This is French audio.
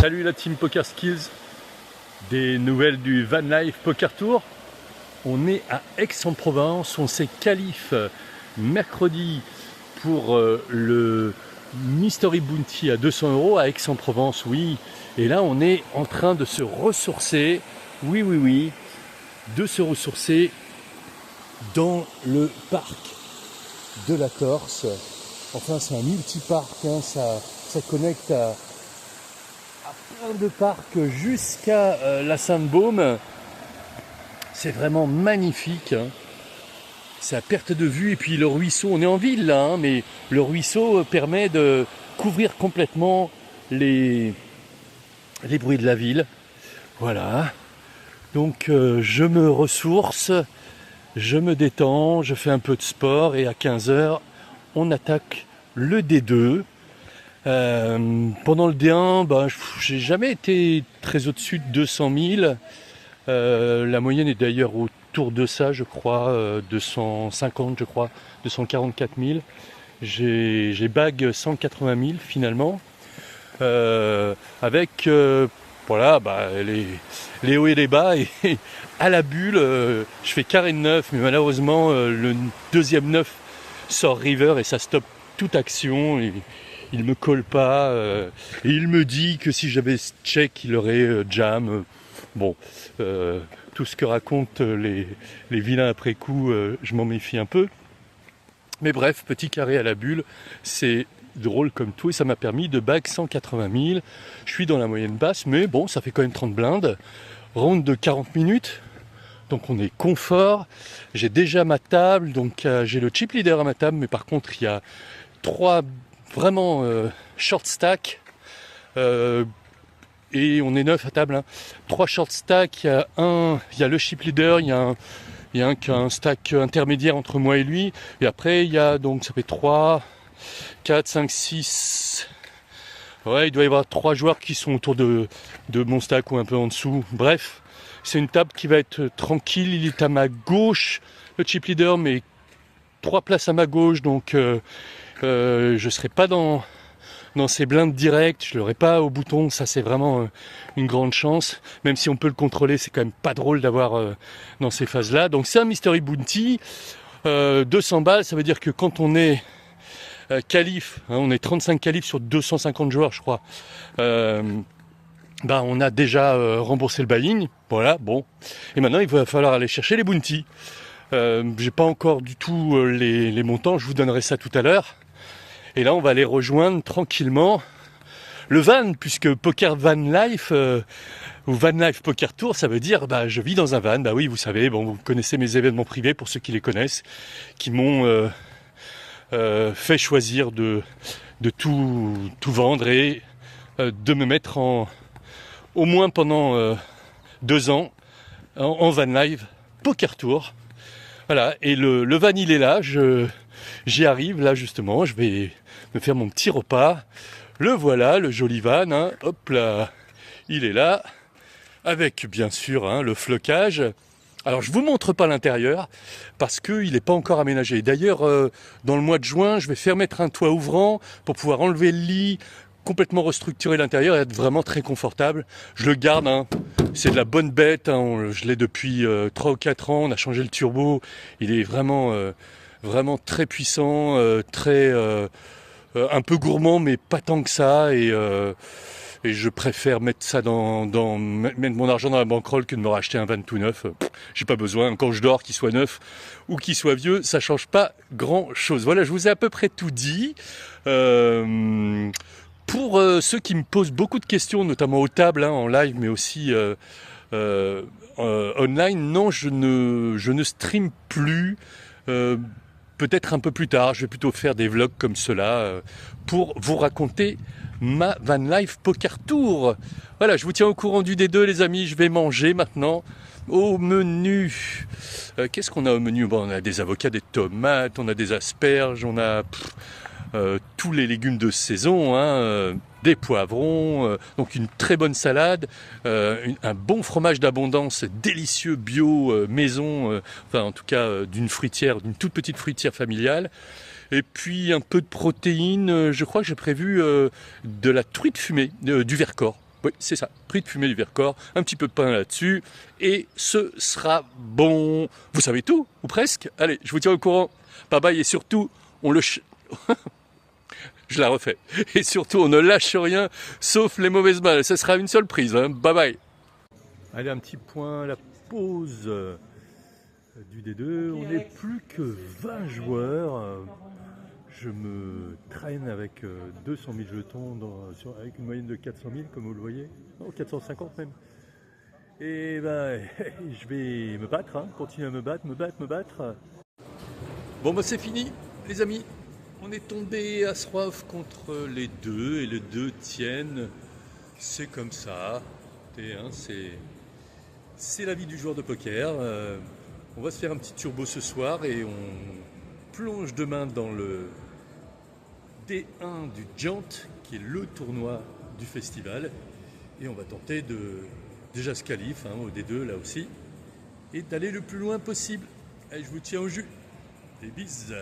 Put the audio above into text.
Salut la team Poker Skills, des nouvelles du Van Life Poker Tour. On est à Aix-en-Provence, on s'est qualif mercredi pour le Mystery Bounty à 200 € à Aix-en-Provence, oui. Et là on est en train de se ressourcer, oui, de se ressourcer dans le parc de la Torse. Enfin c'est un multi-parc, hein, ça connecte à plein de parcs jusqu'à la Sainte-Baume. C'est vraiment magnifique, hein. C'est à perte de vue, et puis le ruisseau, on est en ville là, hein, mais le ruisseau permet de couvrir complètement les bruits de la ville. Voilà, donc je me ressource, je me détends, je fais un peu de sport, et à 15 h on attaque le D2. Pendant le D1, j'ai jamais été très au-dessus de 200 000. La moyenne est d'ailleurs autour de ça, je crois, 250, je crois, 244 000. J'ai bag 180 000 finalement, avec voilà, les hauts et les bas. Et à la bulle, je fais carré de 9, mais malheureusement, le deuxième 9 sort river et ça stoppe toute action. Et il me colle pas, et il me dit que si j'avais check, il aurait jam. Bon, tout ce que racontent les vilains après coup, je m'en méfie un peu. Mais bref, petit carré à la bulle, c'est drôle comme tout, et ça m'a permis de bag 180 000. Je suis dans la moyenne basse, mais bon, ça fait quand même 30 blindes. Round de 40 minutes, donc on est confort. J'ai déjà ma table, donc j'ai le chip leader à ma table, mais par contre, il y a 3 vraiment short stack. Et on est 9 à table, hein. 3 short stack, il y a le chip leader, il y a un qui a un stack intermédiaire entre moi et lui, et après il y a, donc ça fait 3, 4, 5, 6, ouais, il doit y avoir 3 joueurs qui sont autour de mon stack ou un peu en dessous. Bref, c'est une table qui va être tranquille, il est à ma gauche, le chip leader, mais 3 places à ma gauche, donc je serai pas dans ces blindes directes, je l'aurai pas au bouton, ça c'est vraiment une grande chance, même si on peut le contrôler, c'est quand même pas drôle d'avoir dans ces phases-là. Donc c'est un Mystery Bounty, 200 balles, ça veut dire que quand on est qualif, hein, on est 35 qualifs sur 250 joueurs je crois, on a déjà remboursé le buy-in, voilà, bon. Et maintenant il va falloir aller chercher les bounties. J'ai pas encore du tout les montants, je vous donnerai ça tout à l'heure. Et là, on va aller rejoindre tranquillement le van, puisque Poker Van Life, ou Van Life Poker Tour, ça veut dire je vis dans un van. Bah oui, vous savez, vous connaissez mes événements privés pour ceux qui les connaissent, qui m'ont fait choisir de tout vendre et de me mettre au moins pendant 2 ans en Van Life Poker Tour. Voilà, et le van il est là, j'y arrive là justement, je vais me faire mon petit repas. Le voilà, le joli van, hein, hop là, il est là, avec bien sûr le flocage. Alors je vous montre pas l'intérieur, parce qu'il n'est pas encore aménagé. D'ailleurs, dans le mois de juin, je vais faire mettre un toit ouvrant pour pouvoir enlever le lit, complètement restructurer l'intérieur et être vraiment très confortable. Je le garde, hein. C'est de la bonne bête, hein. Je l'ai depuis 3 ou 4 ans, on a changé le turbo, il est vraiment très puissant, très un peu gourmand, mais pas tant que ça, et je préfère mettre ça mettre mon argent dans la bankroll que de me racheter un van tout neuf. J'ai pas besoin, quand je dors, qu'il soit neuf ou qu'il soit vieux, ça change pas grand chose. Voilà, je vous ai à peu près tout dit. Pour ceux qui me posent beaucoup de questions, notamment aux tables, hein, en live, mais aussi online, non, je ne stream plus. Peut-être un peu plus tard, je vais plutôt faire des vlogs comme cela pour vous raconter ma Van Life Poker Tour. Voilà, je vous tiens au courant du D2 les amis, je vais manger maintenant. Au menu, qu'est-ce qu'on a au menu? On a des avocats, des tomates, on a des asperges, on a tous les légumes de saison, hein, des poivrons, donc une très bonne salade, un bon fromage d'abondance, délicieux, bio, maison, enfin en tout cas d'une toute petite fruitière familiale. Et puis un peu de protéines, je crois que j'ai prévu de la truite fumée, du Vercors. Oui, c'est ça, prix de fumée du Vercors, un petit peu de pain là-dessus, et ce sera bon. Vous savez tout, ou presque. Allez, je vous tiens au courant. Bye bye, et surtout, je la refais. Et surtout, on ne lâche rien, sauf les mauvaises balles. Ce sera une seule prise, hein. Bye bye. Allez, un petit point, la pause du D2. On n'est plus que 20 joueurs. Je me traîne avec 200 000 jetons avec une moyenne de 400 000 comme vous le voyez, non 450 même. Et ben je vais me battre, hein, continuer à me battre. Bon bah c'est fini les amis, on est tombé à Sroif contre les deux et les deux tiennent, c'est comme ça, et, hein, c'est la vie du joueur de poker. On va se faire un petit turbo ce soir et on plonge demain dans le D1 du Giant, qui est le tournoi du festival, et on va tenter de déjà se qualifier au D2 là aussi et d'aller le plus loin possible. Allez, je vous tiens au jus. Des bises.